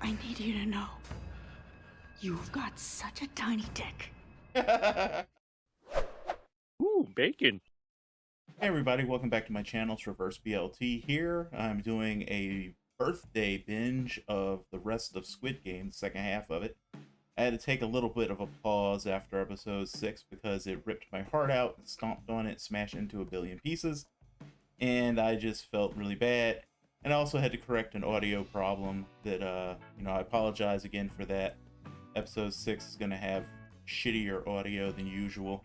I need you to know. You've got such a tiny dick. Ooh, bacon. Hey everybody, welcome back to my channel. It's Reverse BLT here. I'm doing a birthday binge of the rest of Squid Game, the second half of it. I had to take a little bit of a pause after episode 6 because it ripped my heart out, stomped on it, smashed into a billion pieces, and I just felt really bad. And I also had to correct an audio problem that, I apologize again for that. Episode 6 is going to have shittier audio than usual.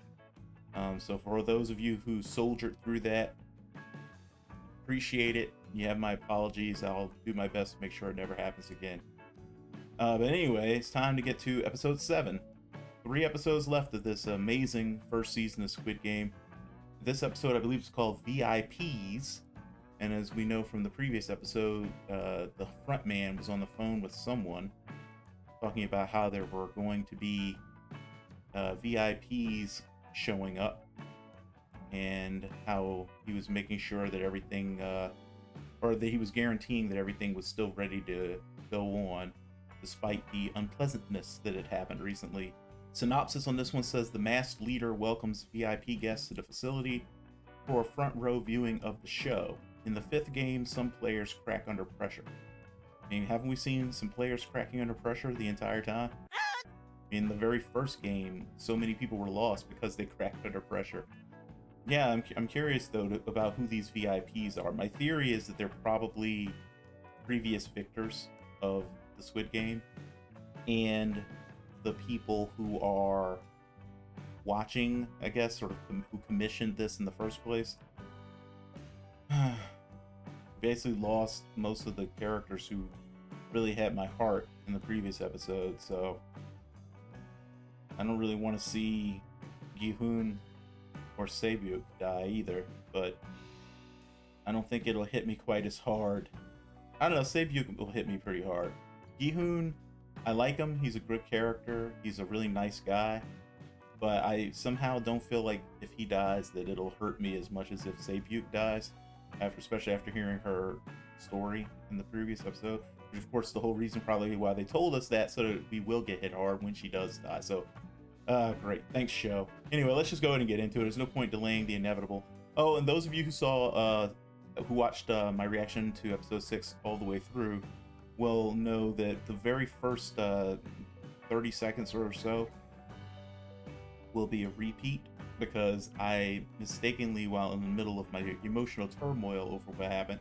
So for those of you who soldiered through that, appreciate it. You have my apologies. I'll do my best to make sure it never happens again. But anyway, it's time to get to episode 7. 3 episodes left of this amazing first season of Squid Game. This episode, I believe, is called VIPs. And as we know from the previous episode, the front man was on the phone with someone talking about how there were going to be VIPs showing up and how he was making sure that everything or that he was guaranteeing that everything was still ready to go on despite the unpleasantness that had happened recently. Synopsis on this one says the masked leader welcomes VIP guests to the facility for a front row viewing of the show. In the 5th game, some players crack under pressure. I mean, haven't we seen some players cracking under pressure the entire time? In the very first game, so many people were lost because they cracked under pressure. Yeah, I'm curious though about who these VIPs are. My theory is that they're probably previous victors of the Squid Game and the people who are watching, I guess, sort of who commissioned this in the first place. Basically lost most of the characters who really had my heart in the previous episode, so I don't really want to see Gi-hun or sae-byeok die either, but I don't think it'll hit me quite as hard. I don't know, sae-byeok will hit me pretty hard. Gi-hun, I like him, he's a good character, he's a really nice guy, but I somehow don't feel like if he dies that it'll hurt me as much as if sae-byeok dies, especially after hearing her story in the previous episode. Which of course the whole reason probably why they told us that, so that we will get hit hard when she does die. So great, thanks show. Anyway, let's just go ahead and get into it. There's no point delaying the inevitable. Oh, and those of you who saw who watched my reaction to episode 6 all the way through will know that the very first 30 seconds or so will be a repeat, because I mistakenly, while in the middle of my emotional turmoil over what happened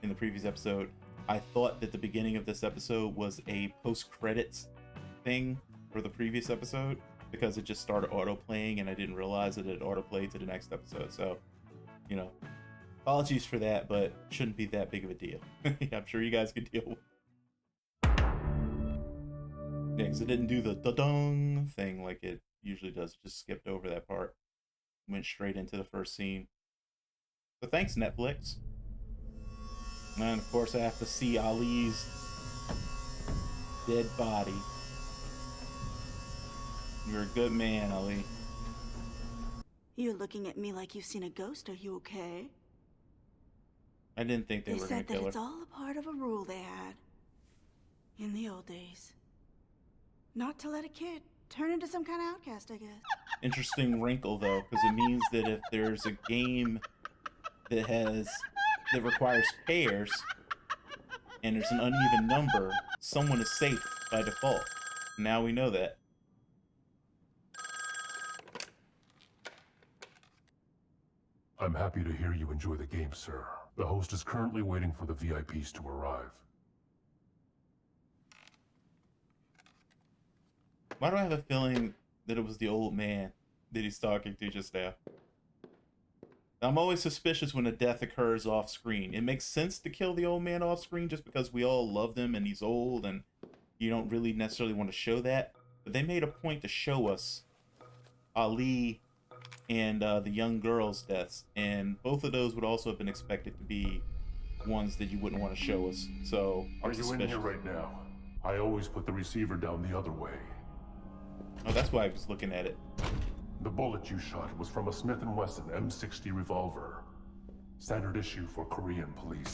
in the previous episode, I thought that the beginning of this episode was a post-credits thing for the previous episode, because it just started auto-playing and I didn't realize that it auto-played to the next episode. So, apologies for that, but shouldn't be that big of a deal. I'm sure you guys can deal with it. Yeah, because it didn't do the da-dung thing like it usually does. It just skipped over that part. Went straight into the first scene. So thanks, Netflix. And of course I have to see Ali's dead body. You're a good man, Ali. You're looking at me like you've seen a ghost. Are you okay? I didn't think they were going to said that kill her. it's all a part of a rule they had in the old days. Not to let a kid turn into some kind of outcast, I guess. Interesting wrinkle though, because it means that if there's a game that requires pairs and there's an uneven number, someone is safe by default. Now we know that. I'm happy to hear you enjoy the game, sir. The host is currently waiting for the VIPs to arrive. Why do I have a feeling that it was the old man that he's talking to just now? I'm always suspicious when a death occurs off screen. It makes sense to kill the old man off screen just because we all love him and he's old and you don't really necessarily want to show that. But they made a point to show us Ali and the young girl's deaths, and both of those would also have been expected to be ones that you wouldn't want to show us. So Are you in here right now? I always put the receiver down the other way. Oh, that's why I was looking at it. The bullet you shot was from a Smith & Wesson M60 revolver. Standard issue for Korean police.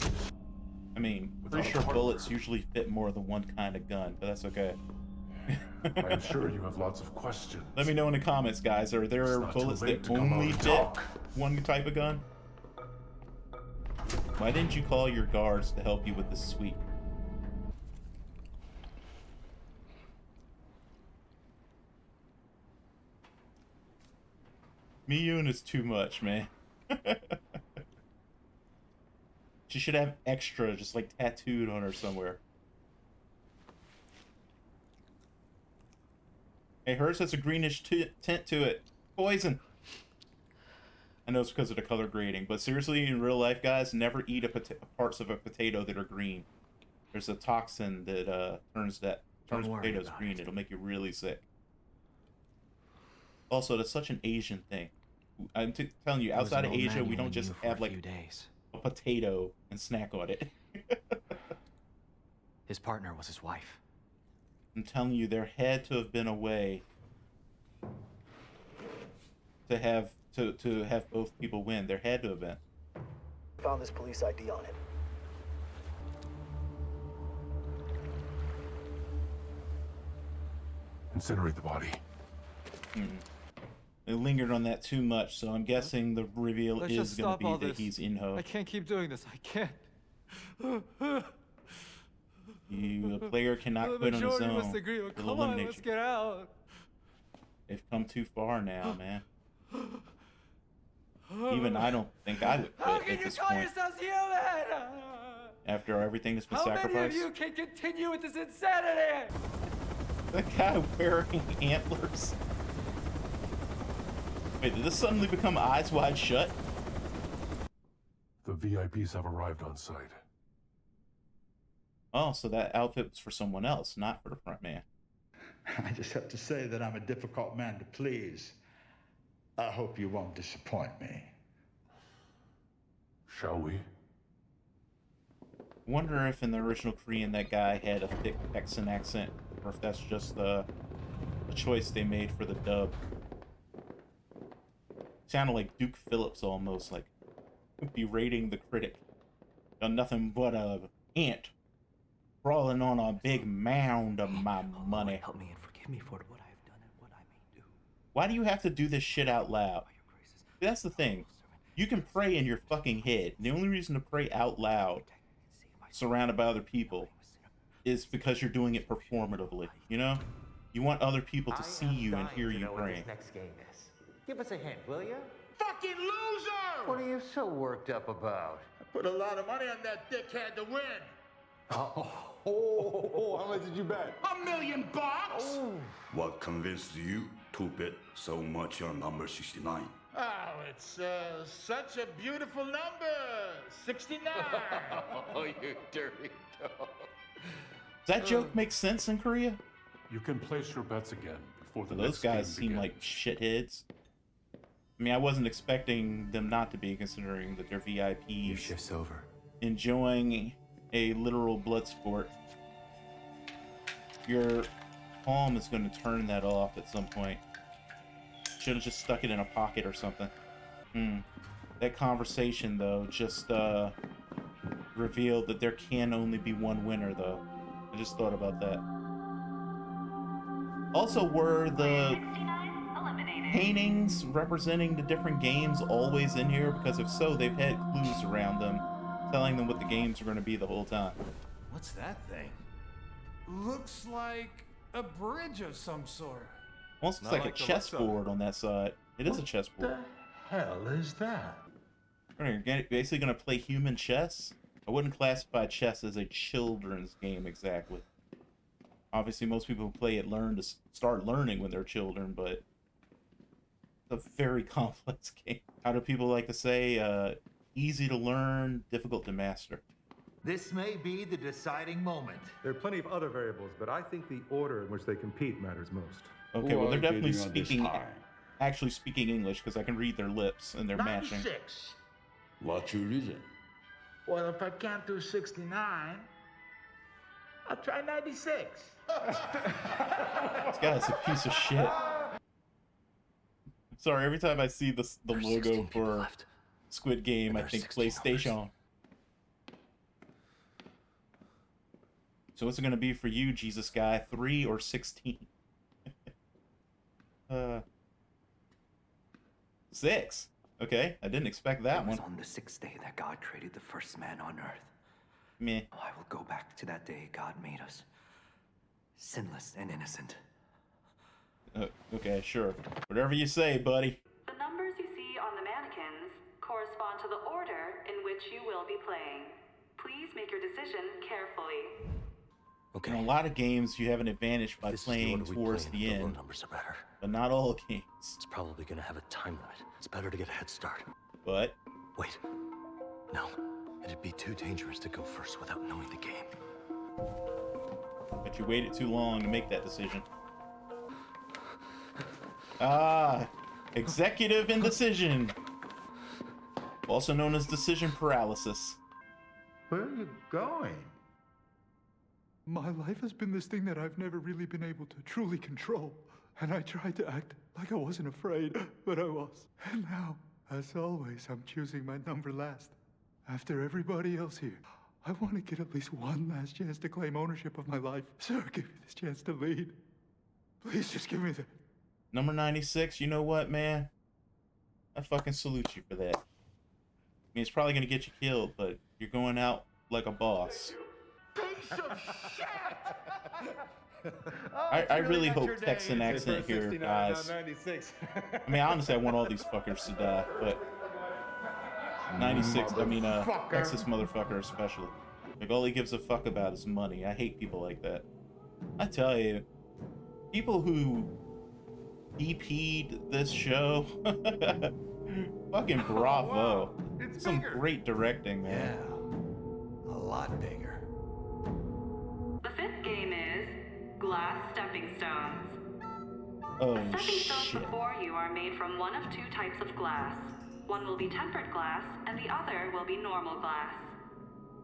I mean, Without pretty a sure partner. bullets usually fit more than one kind of gun, but that's okay. I am sure you have lots of questions. Let me know in the comments, guys. Are there It's not too bullets late that to come out only and fit talk. one type of gun? Why didn't you call your guards to help you with this sweep? Mi-nyeo is too much, man. She should have extra, just like tattooed on her somewhere. Hey, hers has a greenish tint to it. Poison. I know it's because of the color grading, but seriously, in real life, guys, never eat parts of a potato that are green. There's a toxin that turns potatoes green. It'll make you really sick. Also, that's such an Asian thing. I'm telling you, outside of Asia, we don't just have like a potato and snack on it. His partner was his wife. I'm telling you, there had to have been a way to have both people win. There had to have been. Found this police ID on it. Incinerate the body. They lingered on that too much, so I'm guessing the reveal Let's is just going stop to all be that this. he's Jun-ho. I can't keep doing this. I can't. A player cannot The quit on his majority own. must agree. It'll Come on, eliminate let's you. get out. They've come too far now, man. Even I don't think I would How quit can at you this call point. yourselves human? After everything has been How many of sacrificed. you can continue with this insanity? That guy wearing antlers. Wait, did this suddenly become Eyes Wide Shut? The VIPs have arrived on site. Oh, so that outfit was for someone else, not for the front man. I just have to say that I'm a difficult man to please. I hope you won't disappoint me. Shall we? Wonder if in the original Korean that guy had a thick Texan accent, or if that's just a choice they made for the dub. Sounded like Duke Phillips almost, like berating the critic. Done nothing but a ant crawling on a big mound of my money. Help me and forgive me for what I have done and what I may do. Why do you have to do this shit out loud? That's the thing. You can pray in your fucking head. The only reason to pray out loud, surrounded by other people, is because you're doing it performatively, you know? You want other people to see you and hear you praying. Next game is. Give us a hint, will you? Fucking loser! What are you so worked up about? I put a lot of money on that dickhead to win. How much did you bet? $1 million bucks? What convinced you to bet so much on number 69? Oh, it's such a beautiful number. 69. Oh, you dirty dog. Does that joke make sense in Korea? You can place your bets again before the Those next guys game seem begins. like shitheads. I mean, I wasn't expecting them not to be, considering that they're Your VIPs shift's over. enjoying a literal blood sport. Your palm is going to turn that off at some point. Should have just stuck it in a pocket or something. That conversation, though, just revealed that there can only be one winner, though. I just thought about that. Also, were the paintings representing the different games always in here? Because if so, they've had clues around them telling them what the games are going to be the whole time. What's that thing? Looks like a bridge of some sort. Almost looks like a chessboard on that side. It is a chessboard. Hell is that? You're basically going to play human chess? I wouldn't classify chess as a children's game exactly. Obviously, most people who play it start learning when they're children, but it's a very complex game. How do people like to say? Easy to learn, difficult to master. This may be the deciding moment. There are plenty of other variables, but I think the order in which they compete matters most. Okay, well, they're definitely actually speaking English, because I can read their lips and they're matching. 96. What's your reason? Well, if I can't do 69, I'll try 96. This guy's a piece of shit. Sorry, every time I see the logo for Squid Game, I think PlayStation. So what's it gonna be for you, Jesus guy? 3 or 16? 6. Okay, I didn't expect that It was one. on the 6th day that God created the first man on earth. Meh. I will go back to that day God made us. Sinless and innocent. Okay, sure. Whatever you say, buddy. The numbers you see on the mannequins correspond to the order in which you will be playing. Please make your decision carefully. Okay. In a lot of games, you have an advantage by playing towards the low end, numbers are better. but not all games. It's probably gonna have a time limit. It's better to get a head start. But Wait. No. It'd be too dangerous to go first without knowing the game. you waited too long to make that decision. Ah, executive indecision, also known as decision paralysis. Where are you going? My life has been this thing that I've never really been able to truly control. And I tried to act like I wasn't afraid, but I was. And now, as always, I'm choosing my number last. After everybody else here, I want to get at least one last chance to claim ownership of my life. Sir, give me this chance to lead. Please just give me that. Number 96, you know what, man? I fucking salute you for that. I mean, it's probably gonna get you killed, but you're going out like a boss. Piece of shit! I really hope Texan accent here dies. I mean, honestly, I want all these fuckers to die, but 96, I mean, Texas motherfucker especially. Like, all he gives a fuck about is money. I hate people like that. I tell you, people who DP'd this show, fucking bravo. Some great directing, man. Yeah, a lot bigger. The fifth game is glass stepping stones. Oh, The stepping stones shit. before you are made from one of two types of glass. One will be tempered glass, and the other will be normal glass.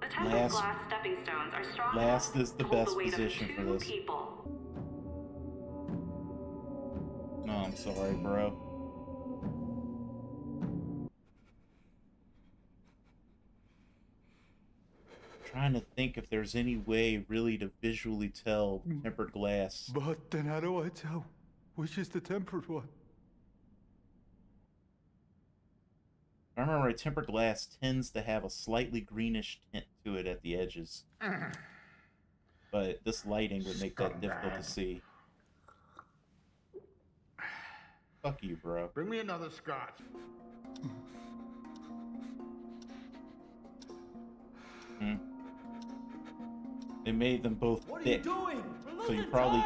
The tempered glass stepping stones are strong Last enough is the to hold best the weight position of for two this. people. No, I'm sorry, bro. Trying to think if there's any way really to visually tell tempered glass. But then how do I tell which is the tempered one? If I remember right, tempered glass tends to have a slightly greenish tint to it at the edges. But this lighting would make that difficult to see. Fuck you, bro. Bring me another scotch. It made them both What are thick, you doing? so you probably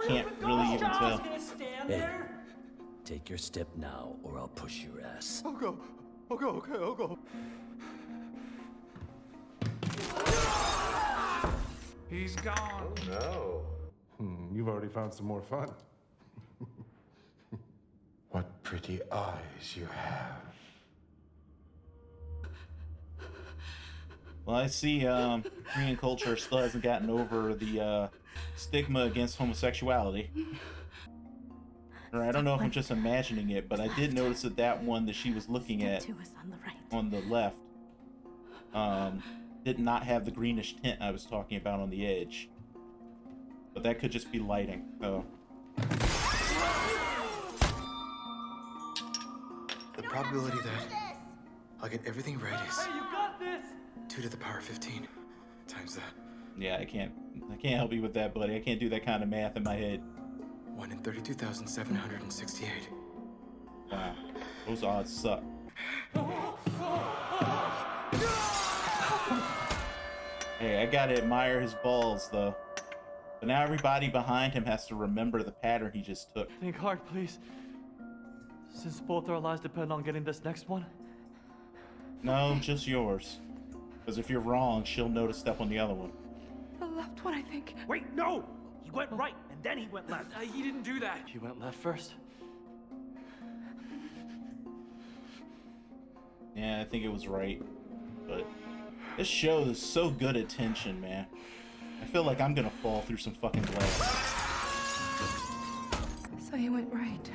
can't really even tell. Hey, take your step now, or I'll push your ass. I'll go. Okay, I'll go. He's gone. Oh, no. You've already found some more fun. What pretty eyes you have. Well, I see Korean culture still hasn't gotten over the stigma against homosexuality. Or I don't know if I'm just imagining it, but I did notice that that one that she was looking at on the left did not have the greenish tint I was talking about on the edge. But that could just be lighting. Oh. The probability that I'll get everything right is Hey, you got this! 2 to the power 15 times that. Yeah, I can't help you with that, buddy. I can't do that kind of math in my head. 1 in 32,768. Wow. Those odds suck. Hey, I gotta admire his balls, though. But now everybody behind him has to remember the pattern he just took. Think hard, please. Since both our lives depend on getting this next one. No, just yours. Because if you're wrong, she'll know to step on the other one. The left one, I think. Wait, no! He went right, and then he went left. He didn't do that. He went left first. Yeah, I think it was right. But this show is so good at tension, man. I feel like I'm gonna fall through some fucking glass. So you went right.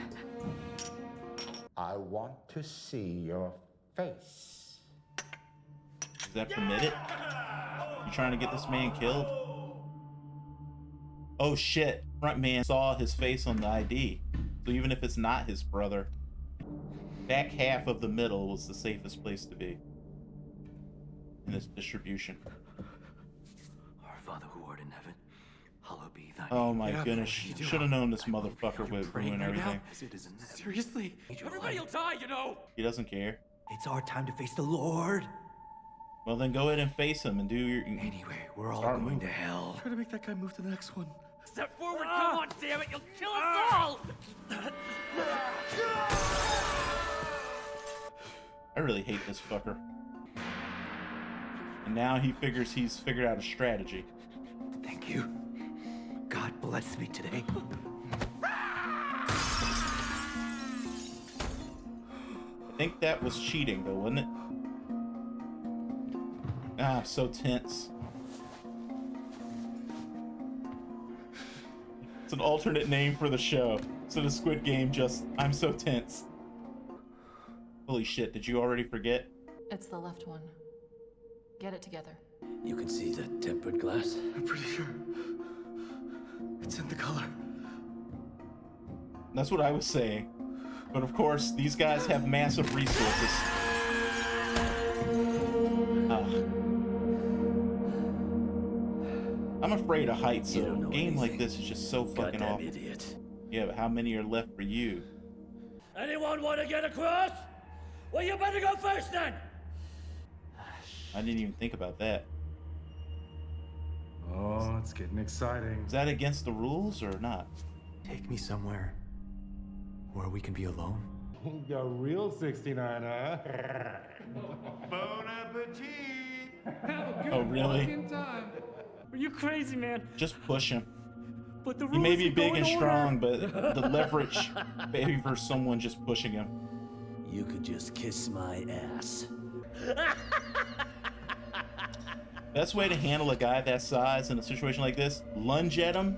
I want to see your face. Is that permitted? You trying to get this man killed? Oh shit, front man saw his face on the ID. So even if it's not his brother, back half of the middle was the safest place to be in this distribution. Our Father who art in heaven, hallowed be thy name. Oh my goodness, should have known this motherfucker would ruin everything. Seriously? Everybody will die, you know! He doesn't care. It's our time to face the Lord. Well then go ahead and face him and do your... Anyway, we're all going to hell. Try to make that guy move to the next one. Step forward, come on, damn it, you'll kill us all! I really hate this fucker. And now he figures he's figured out a strategy. Thank you. God bless me today. I think that was cheating though, wasn't it? Ah, I'm so tense. It's an alternate name for the show. So the Squid Game just, I'm so tense. Holy shit, did you already forget? It's the left one. Get it together. You can see the tempered glass? I'm pretty sure. It's in the color. That's what I was saying. But of course, these guys have massive resources. I'm afraid of heights, so a game like this is just so fucking awful. Idiot. Yeah, but how many are left for you? Anyone want to get across? Well, you better go first then. I didn't even think about that. Oh, it's getting exciting. Is that against the rules or not? Take me somewhere where we can be alone. You're real 69, huh? Bon appetit! Have a good Oh, really? fucking time. Are you crazy, man? Just push him. But the He may rules be go big in and order. strong, but the leverage favors someone just pushing him. You could just kiss my ass. Best way to handle a guy that size in a situation like this, lunge at him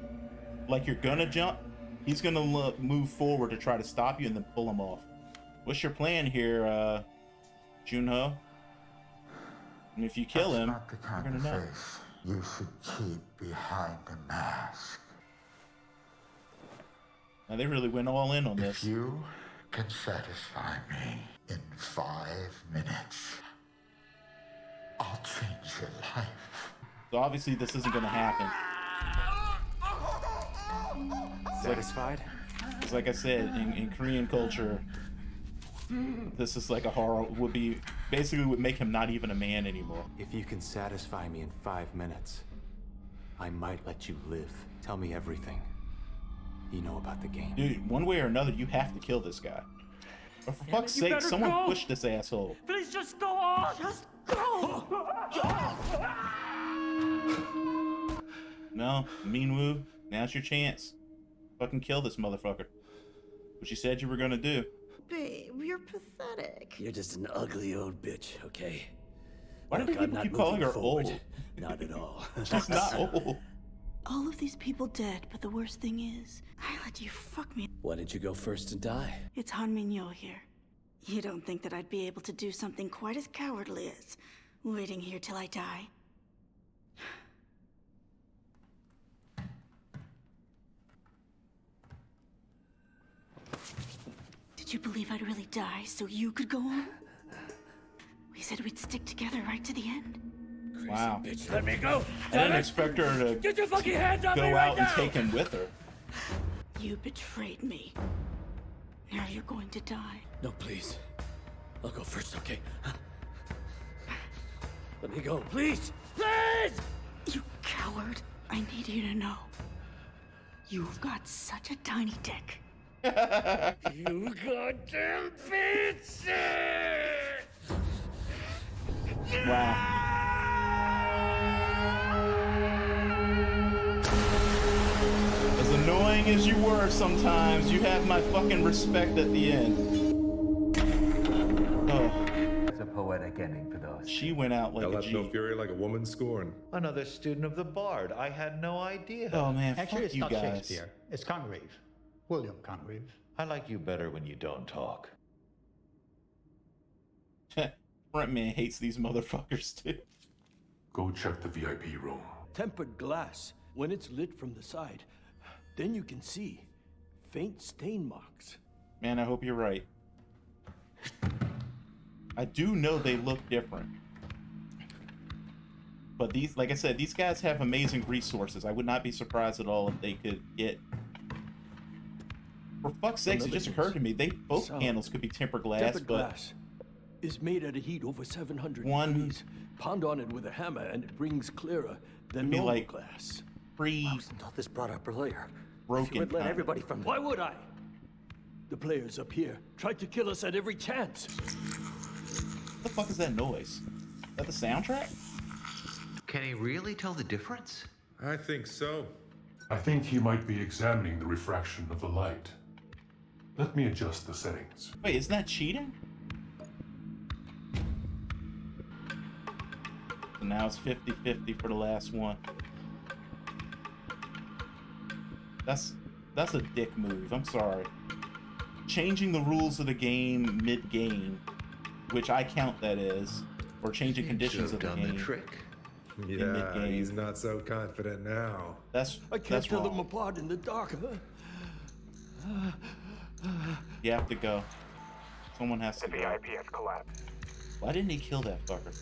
like you're gonna jump. He's gonna move forward to try to stop you and then pull him off. What's your plan here, Jun-ho? And if you kill him, Not the kind you're of gonna know. face you should keep behind the mask. Now they really went all in on If this. you can satisfy me in 5 minutes, I'll change your life. So obviously this isn't gonna happen. Satisfied? It's like I said, in Korean culture, this is like a horror, would make him not even a man anymore. If you can satisfy me in 5 minutes, I might let you live. Tell me everything you know about the game. Dude, one way or another, you have to kill this guy. Or for fuck's you sake, better someone go. push this asshole. Please just go on. Just go. No, Min-woo, now's your chance. Fucking kill this motherfucker. What you said you were gonna do. Babe, you're pathetic. You're just an ugly old bitch, okay? Why do Look, I'm people not keep calling moving her forward. old? Not at all. She's not old. All of these people dead, but the worst thing is, I let you fuck me. Why didn't you go first and die? It's mi-nyeo here. You don't think that I'd be able to do something quite as cowardly as waiting here till I die? Did you believe I'd really die so you could go on? We said we'd stick together right to the end. Wow. Bitch, let me go! I didn't expect her to Get your fucking hands off me go right out and now! take him with her. You betrayed me. Now you're going to die. No, please. I'll go first, okay? Let me go, please! Please! You coward. I need you to know. You've got such a tiny dick. You goddamn bitch! Wow. As annoying as you were sometimes, you have my fucking respect at the end. Oh. It's a poetic ending for those. She went out like Hell a has G. no fury like a woman scorned. Another student of the Bard. I had no idea. Oh man, Actually, fuck it's you not guys. Shakespeare. It's Congreve. William Congreve. I like you better when you don't talk. Frontman hates these motherfuckers too. Go check the VIP room. Tempered glass. When it's lit from the side, then you can see faint stain marks. Man, I hope you're right. I do know they look different. But these, like I said, these guys have amazing resources. I would not be surprised at all if they could get... For fuck's sakes, it just occurred to me, both handles could be tempered glass, Tempered but... glass is made at a heat over 700 One- degrees. Pound on it with a hammer and it rings clearer than be normal like glass. Thought this brought up earlier. Broken. You would let everybody from. Why would I? The players up here tried to kill us at every chance. What the fuck is that noise? Is that the soundtrack? Can he really tell the difference? I think so. I think he might be examining the refraction of the light. Let me adjust the settings. Wait, isn't that cheating? So now it's 50-50 for the last one. That's a dick move. I'm sorry. Changing the rules of the game mid-game, which I count that is, or changing conditions of the game. Yeah, he's not so confident now. I can't tell them apart in the dark. You have to go. Someone has to go. VIP has collapsed. Why didn't he kill that fucker?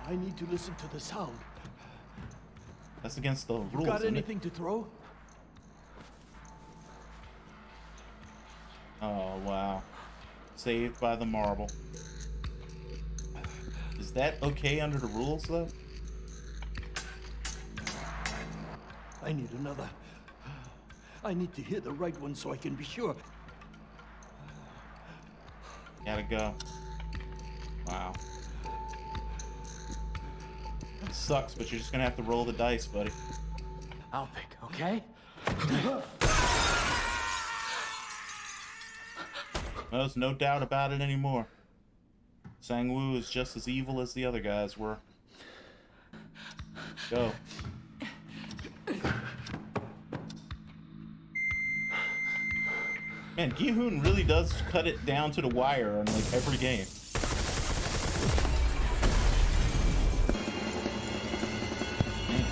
I need to listen to the sound. That's against the rules. You got isn't it? anything to throw? Oh, wow. Saved by the marble. Is that okay under the rules, though? I need another. I need to hear the right one so I can be sure. Gotta go. Wow. It sucks, but you're just gonna have to roll the dice, buddy. I'll pick, okay? There's no doubt about it anymore. Sang-woo is just as evil as the other guys were. Go. Man, Gi-hun really does cut it down to the wire on like every game. Man.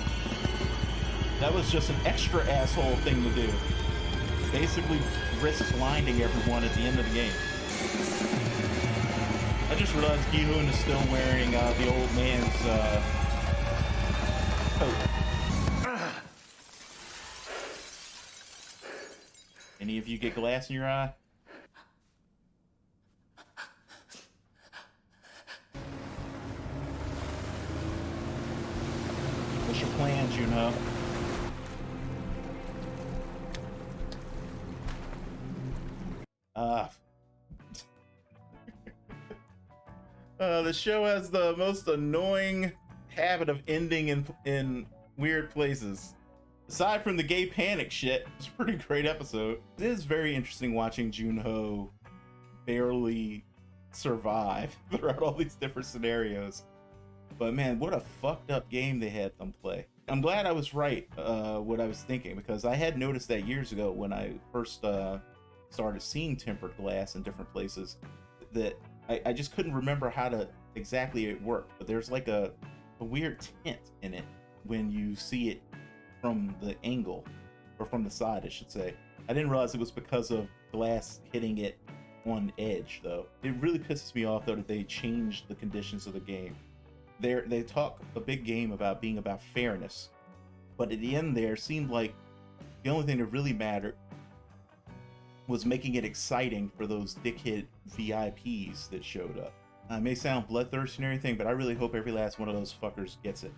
That was just an extra asshole thing to do. Basically risk blinding everyone at the end of the game. I just realized Gi-hun is still wearing the old man's coat. Any of you get glass in your eye? What's your plans, jun-ho? The show has the most annoying habit of ending in weird places. Aside from the gay panic shit, it's a pretty great episode. It is very interesting watching Jun-ho barely survive throughout all these different scenarios. But man, what a fucked up game they had them play. I'm glad I was right, what I was thinking, because I had noticed that years ago when I first started seeing tempered glass in different places, that I just couldn't remember how to exactly it worked. But there's like a weird tint in it when you see it from the angle, or from the side, I should say. I didn't realize it was because of glass hitting it on edge, though. It really pisses me off, though, that they changed the conditions of the game. They talk a big game about being about fairness, but at the end there seemed like the only thing that really mattered was making it exciting for those dickhead VIPs that showed up. I may sound bloodthirsty and everything, but I really hope every last one of those fuckers gets it.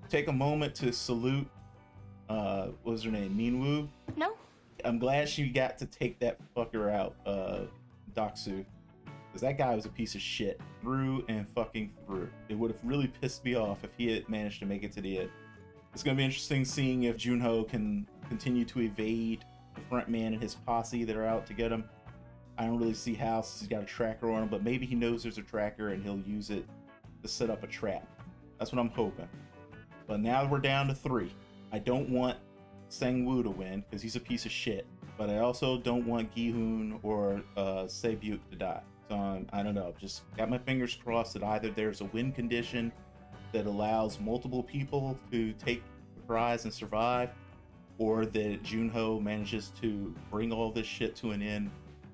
Take a moment to salute, what was her name, Min-woo? No. I'm glad she got to take that fucker out, Deok-Su. Because that guy was a piece of shit, through and fucking through. It would have really pissed me off if he had managed to make it to the end. It's going to be interesting seeing if Jun-ho can continue to evade the front man and his posse that are out to get him. I don't really see how, since he's got a tracker on him, but maybe he knows there's a tracker and he'll use it to set up a trap. That's what I'm hoping. But now we're down to 3. I don't want Sang-woo to win, because he's a piece of shit. But I also don't want Gi-hun or sae-byeok to die. So I don't know, just got my fingers crossed that either there's a win condition that allows multiple people to take rise and survive, or that Jun-ho manages to bring all this shit to an end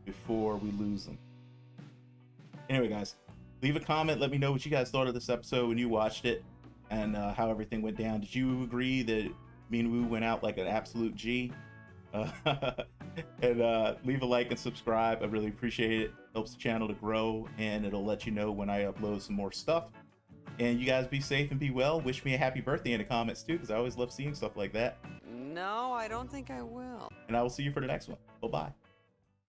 before we lose them. Anyway, guys, leave a comment. Let me know what you guys thought of this episode when you watched it, and how everything went down. Did you agree that Mi-nyeo went out like an absolute G? And leave a like and subscribe. I really appreciate it. Helps the channel to grow, and it'll let you know when I upload some more stuff. And you guys be safe and be well. Wish me a happy birthday in the comments too, because I always love seeing stuff like that. No, I don't think I will. And I will see you for the next one. Bye-bye.